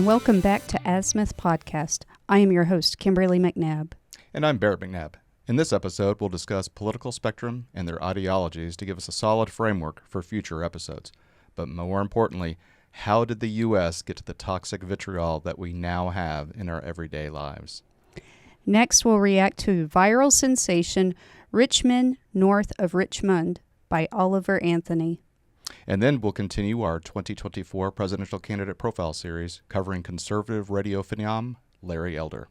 and welcome back to Azimuth Podcast. I am your host, Kimberly McNabb. And I'm Barrett McNabb. In this episode, we'll discuss political spectrum and their ideologies to give us a solid framework for future episodes. But more importantly, how did the U.S. get to the toxic vitriol that we now have in our everyday lives? Next, we'll react to viral sensation Men North of Richmond by Oliver Anthony. And then we'll continue our 2024 presidential candidate profile series covering conservative radio phenom Larry Elder.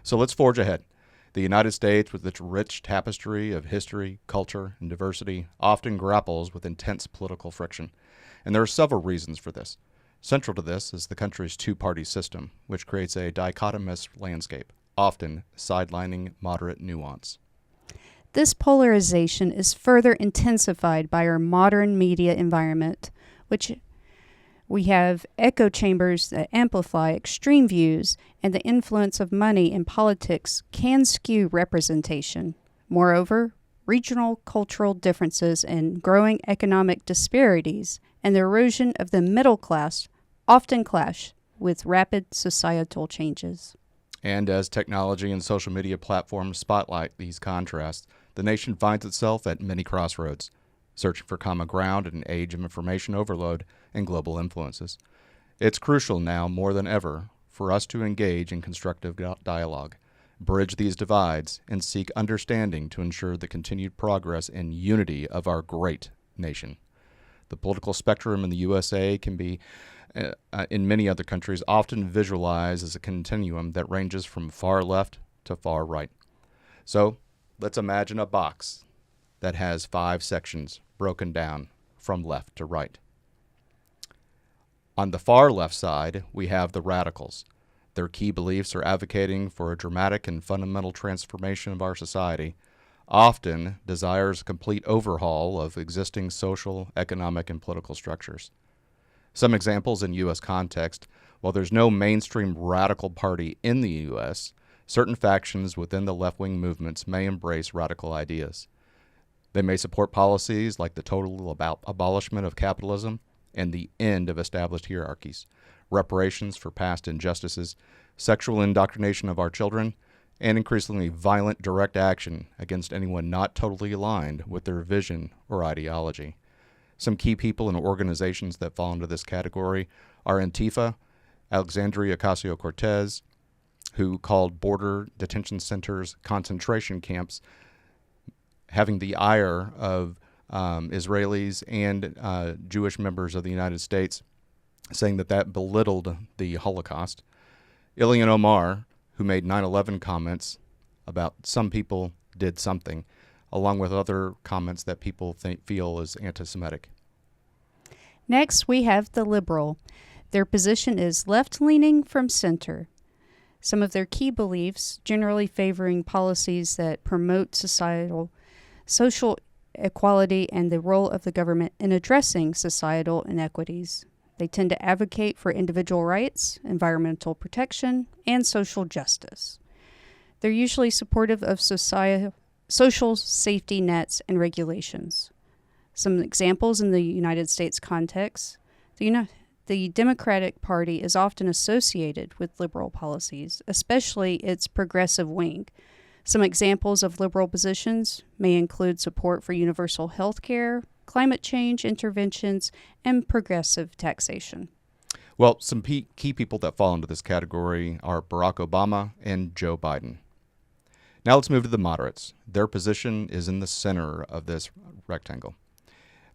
So let's forge ahead. The United States, with its rich tapestry of history, culture, and diversity, often grapples with intense political friction. And there are several reasons for this. Central to this is the country's two-party system, which creates a dichotomous landscape, often sidelining moderate nuance. This polarization is further intensified by our modern media environment, which we have echo chambers that amplify extreme views, and the influence of money in politics can skew representation. Moreover, regional cultural differences and growing economic disparities and the erosion of the middle class often clash with rapid societal changes. And as technology and social media platforms spotlight these contrasts, the nation finds itself at many crossroads, searching for common ground in an age of information overload and global influences. It's crucial now more than ever for us to engage in constructive dialogue, bridge these divides, and seek understanding to ensure the continued progress and unity of our great nation. The political spectrum in the USA can be, in many other countries, often visualized as a continuum that ranges from far left to far right. So, let's imagine a box that has 5 sections broken down from left to right. On the far left side, we have the radicals. Their key beliefs are advocating for a dramatic and fundamental transformation of our society, often desires a complete overhaul of existing social, economic, and political structures. Some examples in U.S. context: while there's no mainstream radical party in the U.S., certain factions within the left-wing movements may embrace radical ideas. They may support policies like the total abolishment of capitalism and the end of established hierarchies, reparations for past injustices, sexual indoctrination of our children, and increasingly violent direct action against anyone not totally aligned with their vision or ideology. Some key people and organizations that fall into this category are Antifa, Alexandria Ocasio-Cortez, who called border detention centers concentration camps, having the ire of Israelis and Jewish members of the United States, saying that belittled the Holocaust. Ilhan Omar, who made 9/11 comments about some people did something, along with other comments that people feel is anti-Semitic. Next, we have the liberal. Their position is left-leaning from center. Some of their key beliefs, generally favoring policies that promote social equality and the role of the government in addressing societal inequities. They tend to advocate for individual rights, environmental protection, and social justice. They're usually supportive of social safety nets and regulations. Some examples in the United States context: the Democratic Party is often associated with liberal policies, especially its progressive wing. Some examples of liberal positions may include support for universal health care, climate change interventions, and progressive taxation. Well, some key people that fall into this category are Barack Obama and Joe Biden. Now let's move to the moderates. Their position is in the center of this rectangle.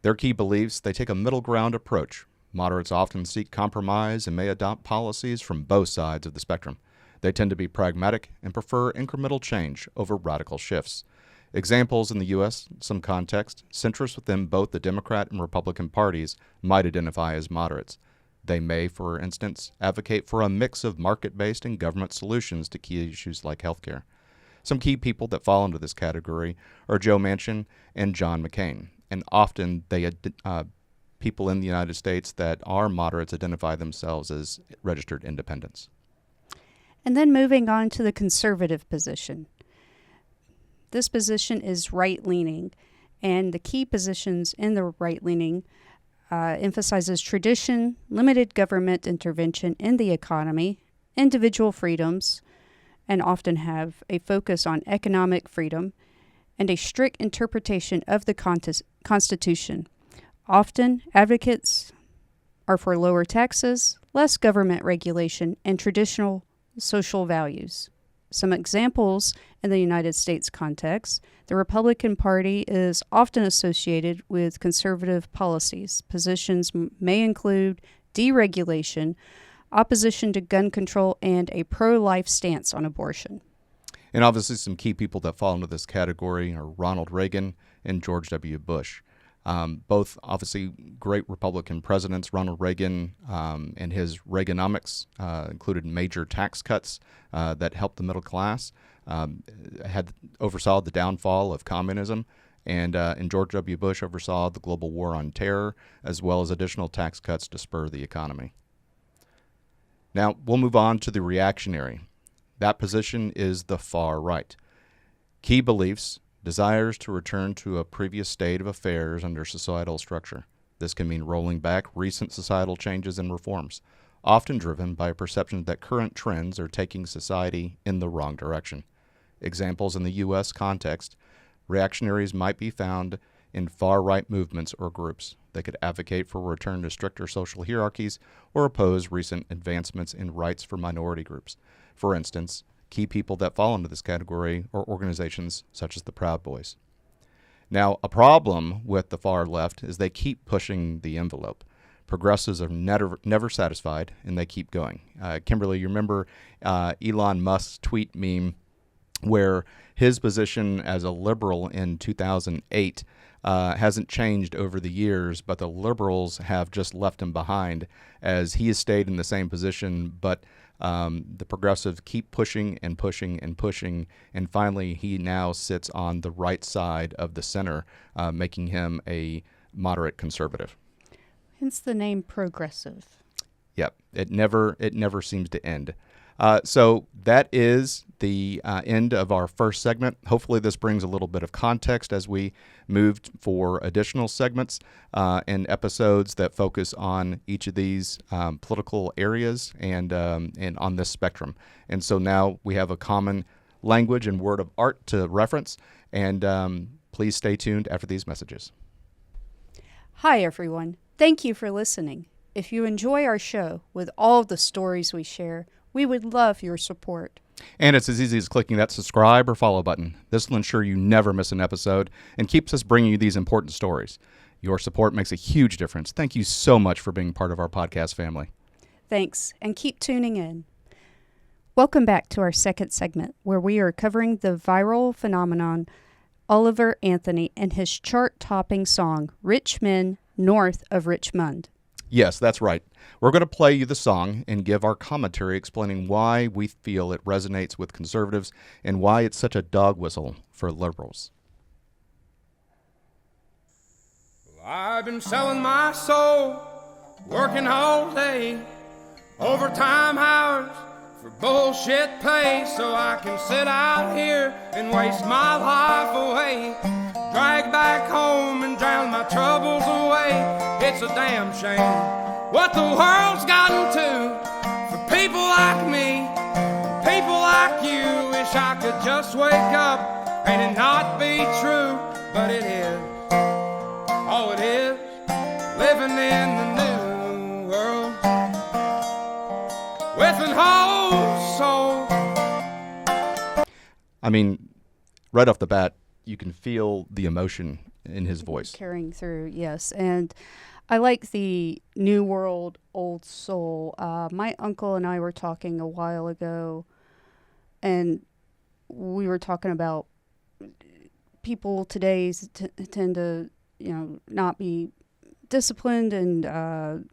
Their key beliefs: they take a middle ground approach. Moderates often seek compromise and may adopt policies from both sides of the spectrum. They tend to be pragmatic and prefer incremental change over radical shifts. Examples in the U.S., some context, centrists within both the Democrat and Republican parties might identify as moderates. They may, for instance, advocate for a mix of market-based and government solutions to key issues like healthcare. Some key people that fall into this category are Joe Manchin and John McCain, and often people in the United States that are moderates identify themselves as registered independents. And then moving on to the conservative position. This position is right-leaning, and the key positions in the right-leaning emphasizes tradition, limited government intervention in the economy, individual freedoms, and often have a focus on economic freedom and a strict interpretation of the Constitution. Often, advocates are for lower taxes, less government regulation, and traditional social values. Some examples in the United States context: the Republican Party is often associated with conservative policies. Positions may include deregulation, opposition to gun control, and a pro-life stance on abortion. And obviously some key people that fall into this category are Ronald Reagan and George W. Bush. Both obviously great Republican presidents. Ronald Reagan and his Reaganomics included major tax cuts that helped the middle class, oversaw the downfall of communism, and George W. Bush oversaw the global war on terror, as well as additional tax cuts to spur the economy. Now, we'll move on to the reactionary. That position is the far right. Key beliefs: desires to return to a previous state of affairs under societal structure. This can mean rolling back recent societal changes and reforms, often driven by a perception that current trends are taking society in the wrong direction. Examples in the U.S. context: reactionaries might be found in far-right movements or groups. They could advocate for a return to stricter social hierarchies or oppose recent advancements in rights for minority groups. For instance, key people that fall into this category are organizations such as the Proud Boys. Now, a problem with the far left is they keep pushing the envelope. Progressives are never satisfied, and they keep going. Kimberly, you remember Elon Musk's tweet meme where his position as a liberal in 2008 hasn't changed over the years, but the liberals have just left him behind as he has stayed in the same position, but the progressives keep pushing and pushing and pushing, and finally he now sits on the right side of the center, making him a moderate conservative. Hence the name progressive. Yep, it never seems to end. So that is the end of our first segment. Hopefully this brings a little bit of context as we move for additional segments and episodes that focus on each of these political areas and on this spectrum. And so now we have a common language and word of art to reference. And please stay tuned after these messages. Hi, everyone. Thank you for listening. If you enjoy our show with all the stories we share, we would love your support. And it's as easy as clicking that subscribe or follow button. This will ensure you never miss an episode and keeps us bringing you these important stories. Your support makes a huge difference. Thank you so much for being part of our podcast family. Thanks, and keep tuning in. Welcome back to our second segment, where we are covering the viral phenomenon Oliver Anthony and his chart-topping song, Rich Men North of Richmond. Yes, that's right. We're going to play you the song and give our commentary explaining why we feel it resonates with conservatives and why it's such a dog whistle for liberals. I've been selling my soul, working all day, overtime hours for bullshit pay, so I can sit out here and waste my life away, drag back home and drown my troubles away. It's a damn shame what the world's gotten to for people like me, people like you. Wish I could just wake up and it not be true, but it is. Oh, it is living in the new world with an whole soul. I mean, right off the bat, you can feel the emotion in his voice. Carrying through, yes. And I like the New World, Old Soul. My uncle and I were talking a while ago, and we were talking about people today tend to, not be disciplined, and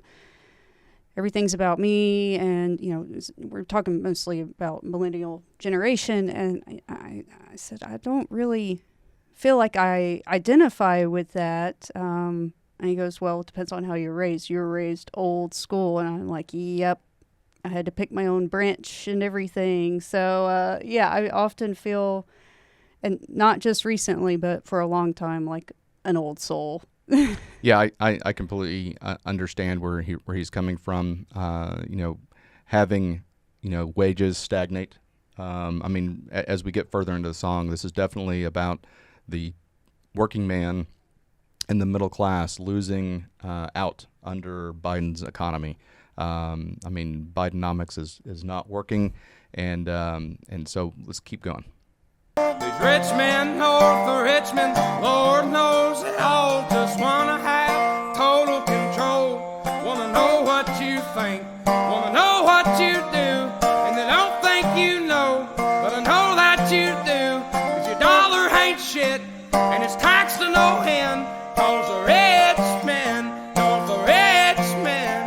everything's about me, and, we're talking mostly about millennial generation, and I said, I don't really feel like I identify with that. And he goes, well, it depends on how you're raised. You were raised old school. And I'm like, yep, I had to pick my own branch and everything. So, I often feel, and not just recently, but for a long time, like an old soul. Yeah, I completely understand where he's coming from. Having wages stagnate. I mean, as we get further into the song, this is definitely about the working man and the middle class losing out under Biden's economy. I mean, Bidenomics is not working, and so let's keep going. These rich men north of Richmond, Lord knows they all just wanna have total control. Wanna know what you think, wanna know what you do, and they don't think you know, but I know that you do. 'Cause your dollar ain't shit, and it's taxed to no end. 'Cause the rich men north of Richmond.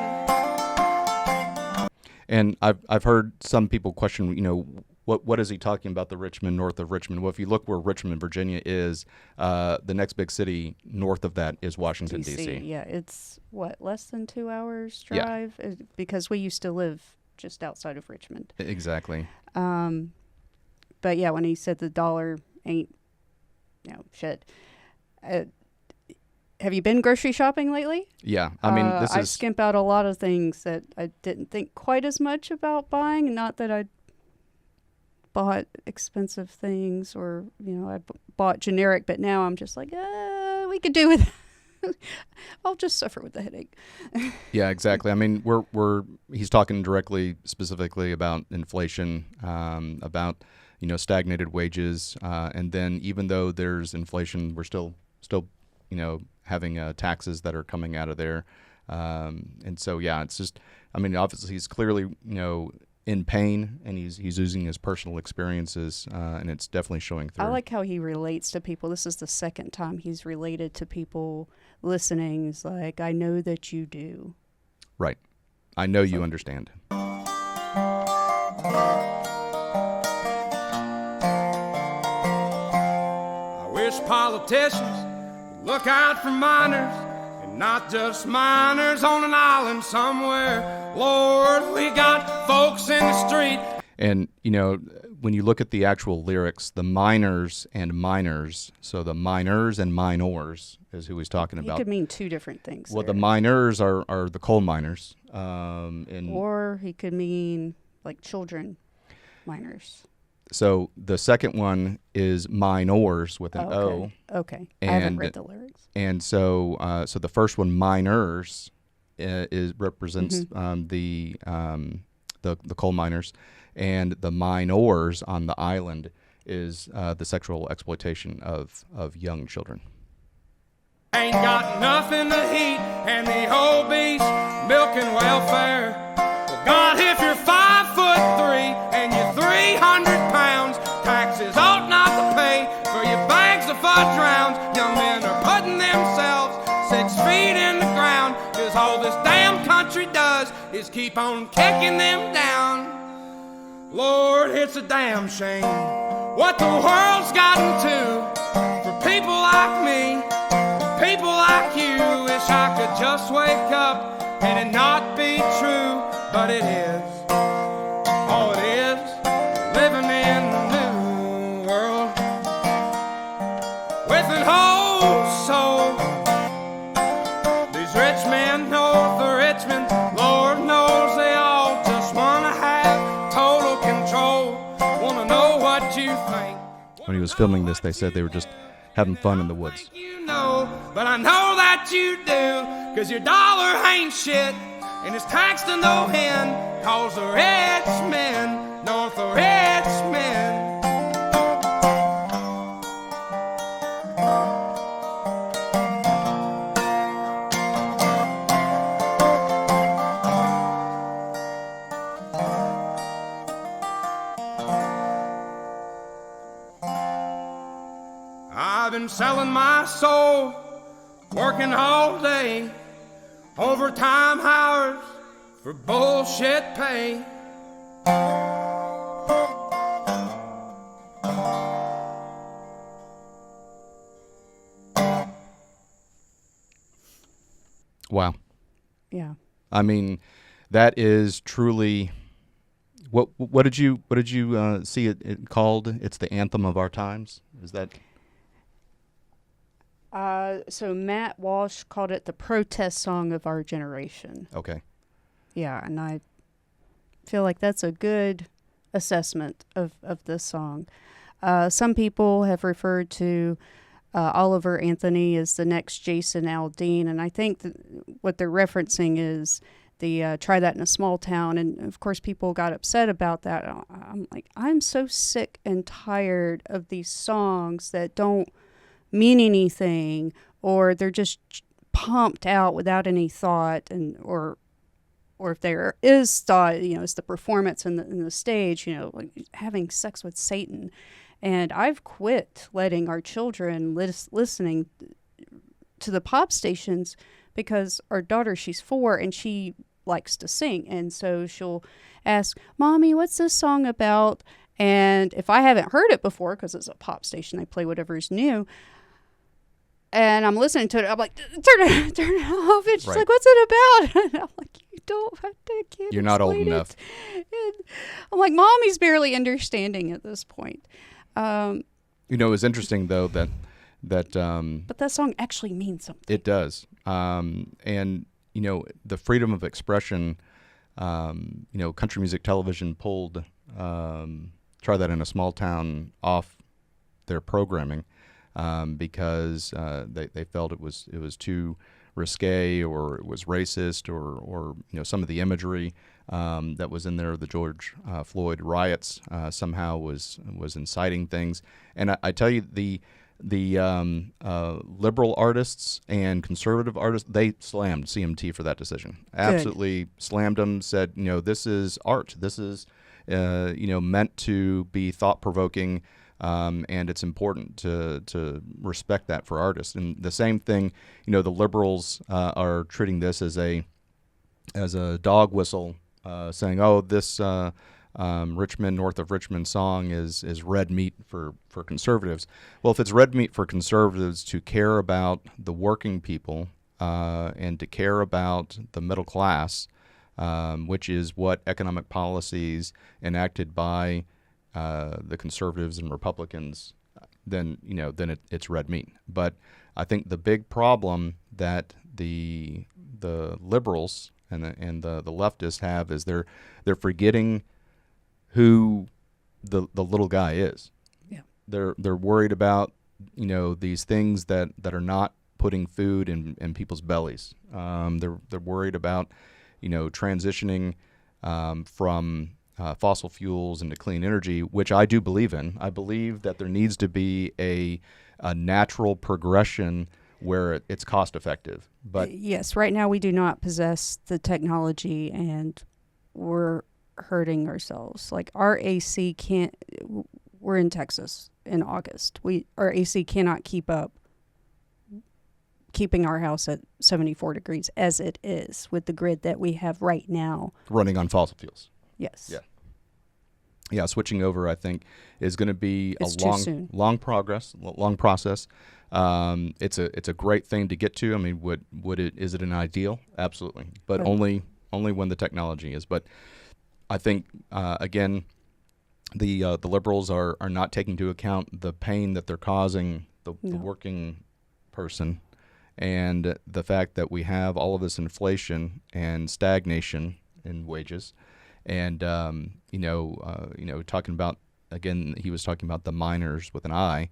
And I've heard some people question, what is he talking about, the Richmond north of Richmond? Well, if you look where Richmond, Virginia is, the next big city north of that is Washington, D.C. Yeah, it's, less than 2 hours drive? Yeah. Because we used to live just outside of Richmond. Exactly. But yeah, when he said the dollar ain't, shit. Have you been grocery shopping lately? Yeah, I mean, I skimp out a lot of things that I didn't think quite as much about buying. Not that I bought expensive things or, I bought generic, but now I'm just like, we could do with I'll just suffer with the headache. Yeah, exactly. I mean, he's talking directly, specifically about inflation, about, stagnated wages. And then even though there's inflation, we're still, having taxes that are coming out of there. And so, yeah, it's just, I mean, obviously he's clearly, in pain, and he's using his personal experiences, and it's definitely showing through. I like how he relates to people. This is the second time he's related to people listening. It's like, I know that you do. Right. I know you understand. I wish politicians would look out for miners, and not just miners on an island somewhere. Lord, we got folks in the street. And, when you look at the actual lyrics, the miners and miners, so the miners and minors is who he's talking about. He could mean two different things. Well, there. the miners are the coal miners. Or he could mean, like, children miners. So the second one is minors with an O. Okay. I haven't read the lyrics. And so the first one, miners, represents the coal miners, and the minors on the island is the sexual exploitation of young children. Ain't got nothing to eat, and the whole beast milking welfare. Well, God, if you're 5'3" and you're 300 pounds, taxes ought not to pay for your bags of fudge rounds. Young men are putting themselves 6 feet in the ground, 'cause all this damn country does is keep on kicking them down. Lord, it's a damn shame what the world's gotten to for people like me, people like you. Wish I could just wake up and it not be true, but it is. Oh, it is living in the new world with an whole soul. These rich men north of Richmond, Lord knows they all just wanna have total control. Wanna know what you think. When he was filming this, they said they were just having fun in the woods. But I know that you do, 'cause your dollar ain't shit, and it's taxed to no end, 'cause the rich men north of Richmond. I've been selling my soul, working all day, overtime hours for bullshit pay. Wow. Yeah. I mean, that is truly. What did you see it called? It's the anthem of our times. Is that? So Matt Walsh called it the protest song of our generation. Okay. Yeah, and I feel like that's a good assessment of this song. Some people have referred to Oliver Anthony as the next Jason Aldean, and I think that what they're referencing is the Try That in a Small Town, and of course people got upset about that. I'm like, I'm so sick and tired of these songs that don't mean anything, or they're just pumped out without any thought, and or if there is thought, it's the performance in the stage, like having sex with Satan. And I've quit letting our children listening to the pop stations because our daughter, she's 4 and she likes to sing. And so she'll ask, Mommy, what's this song about? And if I haven't heard it before, because it's a pop station, they play whatever's new, and I'm listening to it, I'm like, turn it off. And she's Right. like, what's it about? And I'm like, you don't have to, kid. You're not old explain enough. it. And I'm like, Mommy's barely understanding at this point. It's interesting though that But that song actually means something. it does. And the freedom of expression. Country music television pulled Try That in a Small Town off their programming. Because they felt it was too risque, or it was racist, or some of the imagery that was in there. The George Floyd riots somehow was inciting things. And I tell you, the liberal artists and conservative artists, they slammed CMT for that decision. Absolutely slammed them. Said, this is art. This is meant to be thought provoking. And it's important to respect that for artists. And the same thing, the liberals are treating this as a dog whistle, saying, "Oh, this Men North of Richmond song is red meat for conservatives." Well, if it's red meat for conservatives to care about the working people and to care about the middle class, which is what economic policies enacted by the conservatives and Republicans, then it's red meat. But I think the big problem that the liberals and the leftists have is they're forgetting who the little guy is. Yeah. They're worried about these things that are not putting food in people's bellies. They're worried about transitioning from fossil fuels into clean energy, which I do believe in. I believe that there needs to be a natural progression where it's cost effective. But yes, right now we do not possess the technology, and we're hurting ourselves. Like our AC can't. We're in Texas in August. Our AC cannot keep up, keeping our house at 74 degrees as it is with the grid that we have right now. Running on fossil fuels. Yes. Yeah, switching over, I think, is going to be It's a too long process. It's a great thing to get to. I mean, is it an ideal? Absolutely, but only when the technology is. But I think again, the liberals are not taking into account the pain that they're causing the working person, and the fact that we have all of this inflation and stagnation in wages. And talking about, again, he was talking about the miners with an I,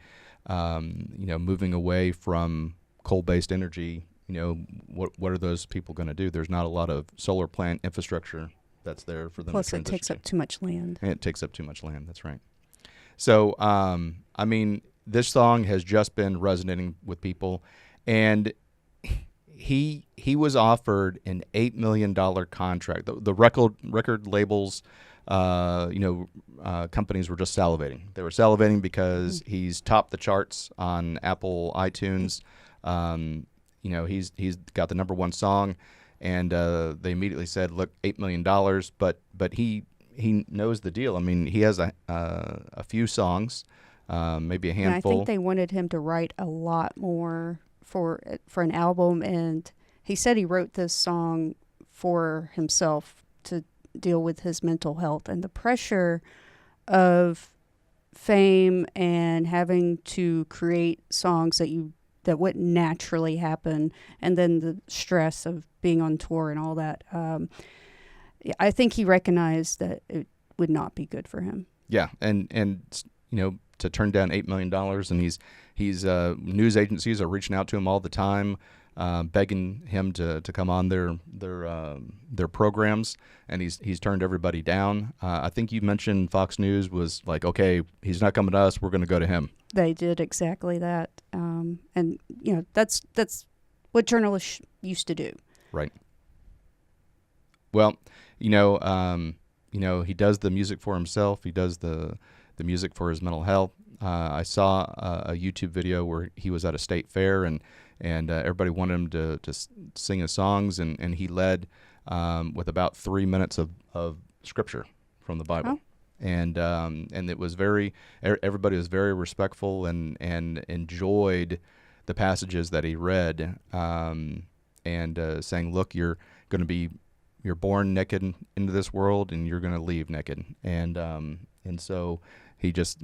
moving away from coal-based energy. What are those people going to do? There's not a lot of solar plant infrastructure that's there for them. Plus, to it takes up too much land. And it takes up too much land. That's right. So, this song has just been resonating with people, and he was offered an $8 million contract. The record labels, companies were just salivating. They were salivating because he's topped the charts on Apple iTunes. He's got the number one song, and they immediately said, "Look, $8 million." But he knows the deal. I mean, he has a few songs, maybe a handful. And I think they wanted him to write a lot more for an album, and he said he wrote this song for himself to deal with his mental health and the pressure of fame and having to create songs that you that wouldn't naturally happen, and then the stress of being on tour and all that. I think he recognized that it would not be good for him. Yeah, and to turn down $8 million, and he's news agencies are reaching out to him all the time, begging him to come on their programs, and he's turned everybody down. I think you mentioned Fox News was like, okay, he's not coming to us, we're going to go to him. They did exactly that, and that's what journalists used to do. Right. Well, he does the music for himself. He does the music for his mental health. I saw a YouTube video where he was at a state fair, and everybody wanted him to sing his songs, and he led with about 3 minutes of scripture from the Bible. Oh. And it was everybody was very respectful and enjoyed the passages that he read, and saying, look, you're born naked into this world, and you're going to leave naked. And so he just,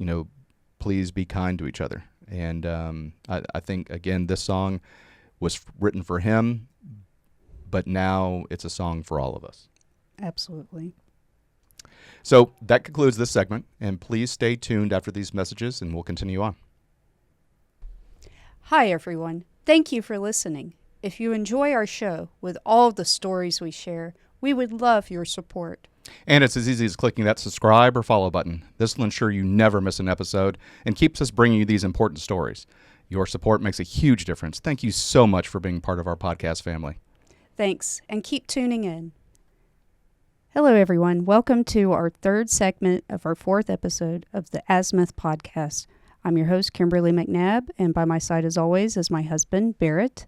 please be kind to each other. And I think, again, this song was written for him, but now it's a song for all of us. Absolutely. So that concludes this segment, and please stay tuned after these messages, and we'll continue on. Hi, everyone. Thank you for listening. If you enjoy our show with all the stories we share, we would love your support. And it's as easy as clicking that subscribe or follow button. This will ensure you never miss an episode and keeps us bringing you these important stories. Your support makes a huge difference. Thank you so much for being part of our podcast family. Thanks, and keep tuning in. Hello, everyone. Welcome to our third segment of our fourth episode of the Azimuth Podcast. I'm your host, Kimberly McNabb, and by my side, as always, is my husband, Barrett.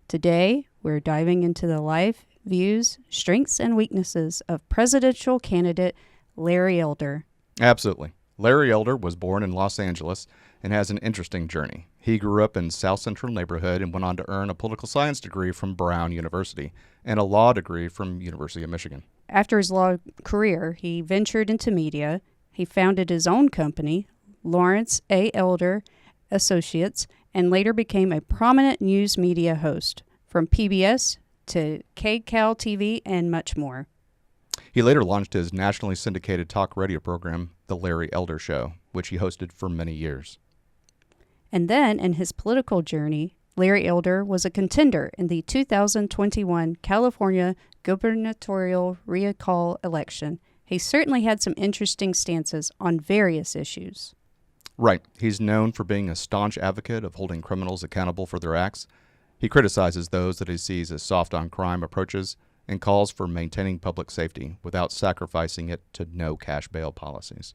Today, we're diving into the life, views, strengths, and weaknesses of presidential candidate Larry Elder. Absolutely. Larry Elder was born in Los Angeles and has an interesting journey. He grew up in South Central neighborhood and went on to earn a political science degree from Brown University and a law degree from University of Michigan. After his law career, he ventured into media. He founded his own company, Lawrence A. Elder Associates, and later became a prominent news media host, from PBS to KCAL TV and much more. He later launched his nationally syndicated talk radio program, The Larry Elder Show, which he hosted for many years. And then, in his political journey, Larry Elder was a contender in the 2021 California gubernatorial recall election. He certainly had some interesting stances on various issues. Right. He's known for being a staunch advocate of holding criminals accountable for their acts. He criticizes those that he sees as soft-on-crime approaches and calls for maintaining public safety without sacrificing it to no cash bail policies.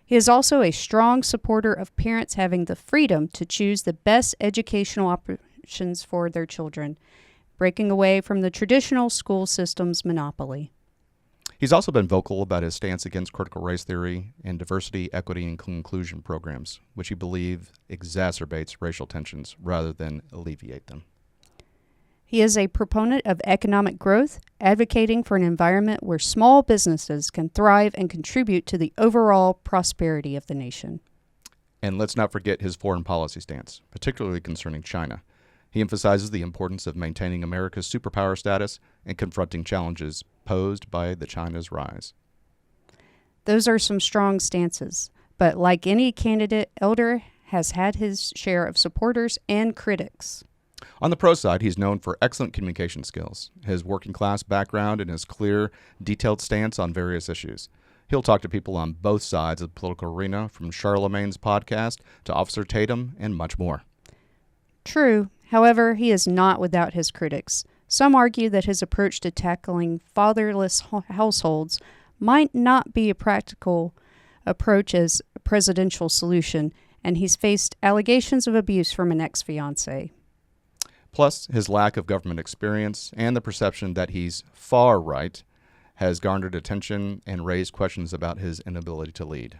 He is also a strong supporter of parents having the freedom to choose the best educational options for their children, breaking away from the traditional school system's monopoly. He's also been vocal about his stance against critical race theory and diversity, equity, and inclusion programs, which he believes exacerbates racial tensions rather than alleviate them. He is a proponent of economic growth, advocating for an environment where small businesses can thrive and contribute to the overall prosperity of the nation. And let's not forget his foreign policy stance, particularly concerning China. He emphasizes the importance of maintaining America's superpower status and confronting challenges posed by the China's rise. Those are some strong stances, but like any candidate, Elder has had his share of supporters and critics. On the pro side, he's known for excellent communication skills, his working-class background, and his clear, detailed stance on various issues. He'll talk to people on both sides of the political arena, from Charlemagne's podcast to Officer Tatum and much more. True. However, he is not without his critics. Some argue that his approach to tackling fatherless households might not be a practical approach as a presidential solution, and he's faced allegations of abuse from an ex-fiancée. Plus, his lack of government experience and the perception that he's far right has garnered attention and raised questions about his inability to lead.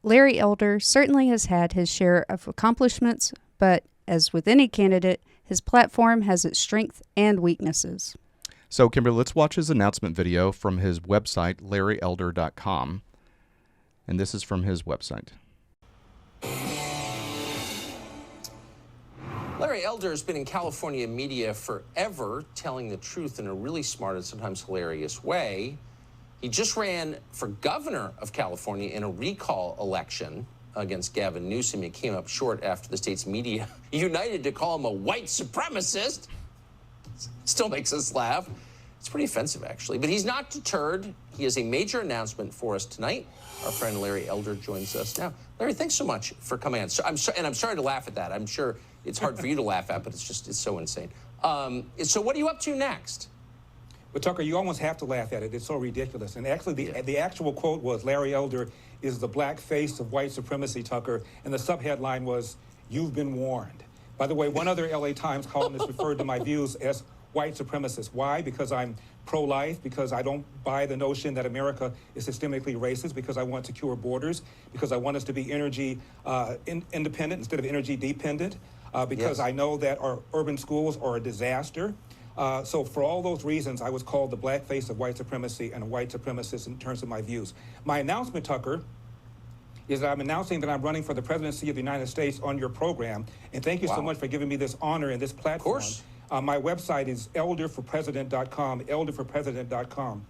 Larry Elder certainly has had his share of accomplishments, but as with any candidate, his platform has its strengths and weaknesses. So, Kimberly, let's watch his announcement video from his website, larryelder.com. And this is from his website. Larry Elder has been in California media forever, telling the truth in a really smart and sometimes hilarious way. He just ran for governor of California in a recall election against Gavin Newsom. He came up short after the state's media united to call him a white supremacist. Still makes us laugh. It's pretty offensive, actually. But he's not deterred. He has a major announcement for us tonight. Our friend Larry Elder joins us now. Larry, thanks so much for coming on. I'm sorry to laugh at that. I'm sure it's hard for you to laugh at, but it's so insane. So what are you up to next? But Tucker, you almost have to laugh at it. It's so ridiculous. And actually, the actual quote was, Larry Elder is the black face of white supremacy, Tucker. And the subheadline was, "You've been warned." By the way, one other LA Times columnist referred to my views as white supremacist. Why? Because I'm pro-life, because I don't buy the notion that America is systemically racist, because I want secure borders, because I want us to be energy independent instead of energy dependent, because I know that our urban schools are a disaster. So for all those reasons, I was called the black face of white supremacy and a white supremacist in terms of my views. My announcement, Tucker, is that I'm announcing that I'm running for the presidency of the United States on your program. And thank you so much for giving me this honor and this platform. Of course. My website is elderforpresident.com, elderforpresident.com.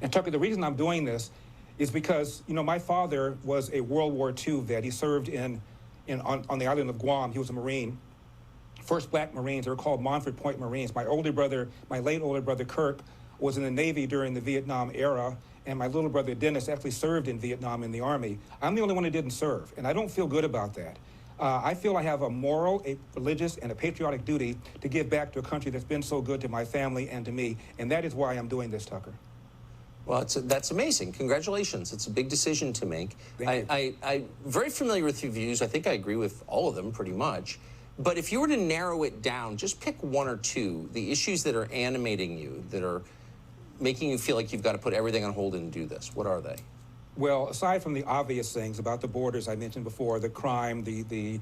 And Tucker, the reason I'm doing this is because, you know, my father was a World War II vet. He served on the island of Guam. He was a Marine. First black Marines. They were called Montford Point Marines. My late older brother Kirk, was in the Navy during the Vietnam era, and my little brother Dennis actually served in Vietnam in the Army. I'm the only one who didn't serve, and I don't feel good about that. I feel I have a moral, a religious, and a patriotic duty to give back to a country that's been so good to my family and to me, and that is why I'm doing this, Tucker. Well, that's amazing. Congratulations. It's a big decision to make. I'm very familiar with your views. I think I agree with all of them pretty much. But if you were to narrow it down, just pick one or two, the issues that are animating you, that are making you feel like you've got to put everything on hold and do this. What are they? Well, aside from the obvious things about the borders I mentioned before, the crime, the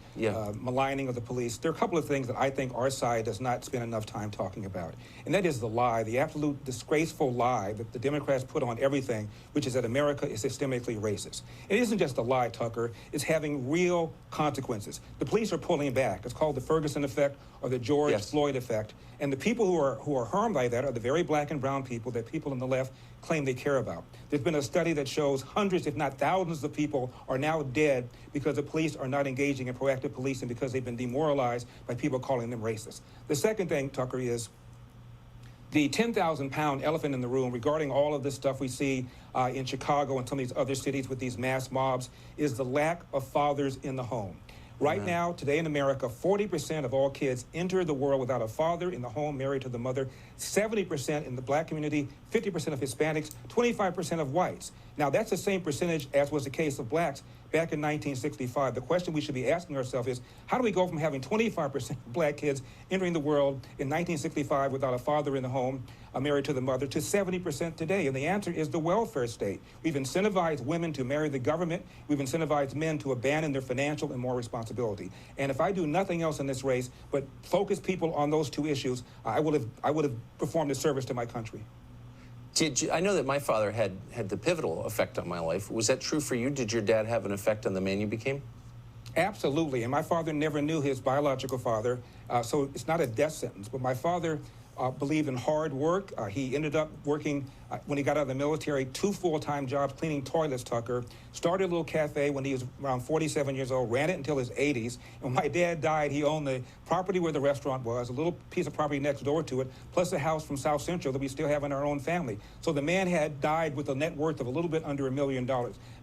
maligning of the police, there are a couple of things that I think our side does not spend enough time talking about. And that is the lie, the absolute disgraceful lie that the Democrats put on everything, which is that America is systemically racist. It isn't just a lie, Tucker. It's having real consequences. The police are pulling back. It's called the Ferguson effect or the George Floyd effect. And the people who are harmed by that are the very black and brown people that people on the left claim they care about. There's been a study that shows hundreds, if not thousands of people are now dead because the police are not engaging in proactive policing because they've been demoralized by people calling them racist. The second thing, Tucker, is the 10,000-pound elephant in the room regarding all of this stuff we see in Chicago and some of these other cities with these mass mobs is the lack of fathers in the home. Right now, today in America, 40% of all kids enter the world without a father in the home married to the mother, 70% in the black community, 50% of Hispanics, 25% of whites. Now, that's the same percentage as was the case of blacks back in 1965. The question we should be asking ourselves is, how do we go from having 25% of black kids entering the world in 1965 without a father in the home, married to the mother, to 70% today? And the answer is the welfare state. We've incentivized women to marry the government. We've incentivized men to abandon their financial and moral responsibility. And if I do nothing else in this race but focus people on those two issues, I would have performed a service to my country. I know that my father had the pivotal effect on my life. Was that true for you? Did your dad have an effect on the man you became? Absolutely. And my father never knew his biological father, so it's not a death sentence. But my father believed in hard work. He ended up working, when he got out of the military, 2 full-time jobs cleaning toilets, Tucker. Started a little cafe when he was around 47 years old, ran it until his 80s. And when my dad died, he owned the property where the restaurant was, a little piece of property next door to it, plus a house from South Central that we still have in our own family. So the man had died with a net worth of a little bit under $1 million.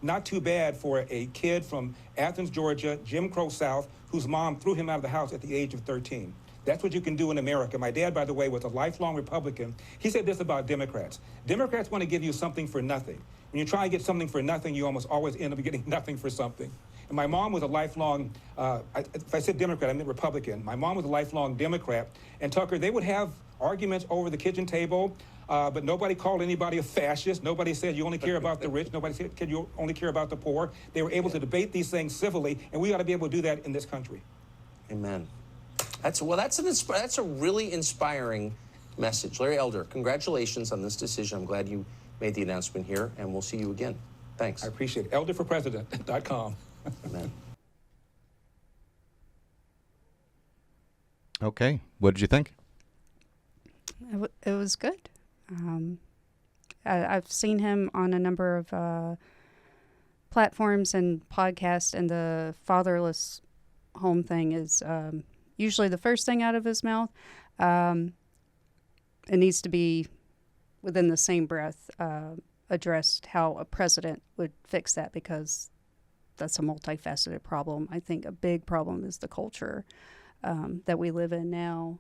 Not too bad for a kid from Athens, Georgia, Jim Crow South, whose mom threw him out of the house at the age of 13. That's what you can do in America. My dad, by the way, was a lifelong Republican. He said this about Democrats. Democrats want to give you something for nothing. When you try and get something for nothing, you almost always end up getting nothing for something. And my mom was a lifelong, if I said Democrat, I meant Republican. My mom was a lifelong Democrat. And Tucker, they would have arguments over the kitchen table, but nobody called anybody a fascist. Nobody said you only care about the rich. Nobody said you only care about the poor. They were able to debate these things civilly, and we ought to be able to do that in this country. Amen. That's a really inspiring message. Larry Elder, congratulations on this decision. I'm glad you made the announcement here, and we'll see you again. Thanks. I appreciate it. Elderforpresident.com. Amen. Okay. What did you think? It was good. I've seen him on a number of platforms and podcasts, and the fatherless home thing is usually the first thing out of his mouth. It needs to be within the same breath addressed how a president would fix that, because that's a multifaceted problem. I think a big problem is the culture that we live in now.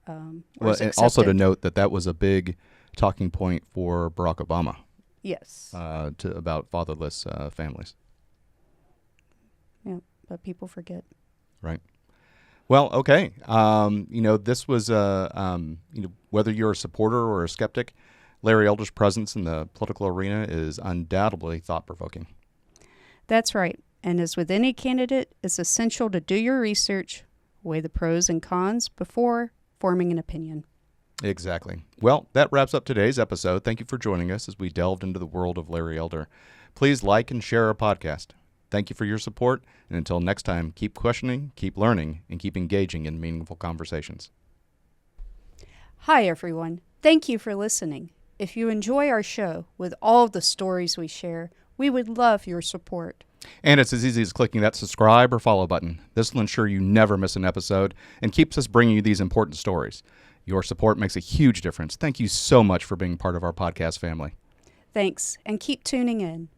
Well, and also to note that was a big talking point for Barack Obama. Yes. About fatherless families. Yeah, but people forget. Right. Well, okay. This was whether you're a supporter or a skeptic, Larry Elder's presence in the political arena is undoubtedly thought-provoking. That's right. And as with any candidate, it's essential to do your research, weigh the pros and cons before forming an opinion. Exactly. Well, that wraps up today's episode. Thank you for joining us as we delved into the world of Larry Elder. Please like and share our podcast. Thank you for your support, and until next time, keep questioning, keep learning, and keep engaging in meaningful conversations. Hi, everyone. Thank you for listening. If you enjoy our show with all the stories we share, we would love your support. And it's as easy as clicking that subscribe or follow button. This will ensure you never miss an episode and keeps us bringing you these important stories. Your support makes a huge difference. Thank you so much for being part of our podcast family. Thanks, and keep tuning in.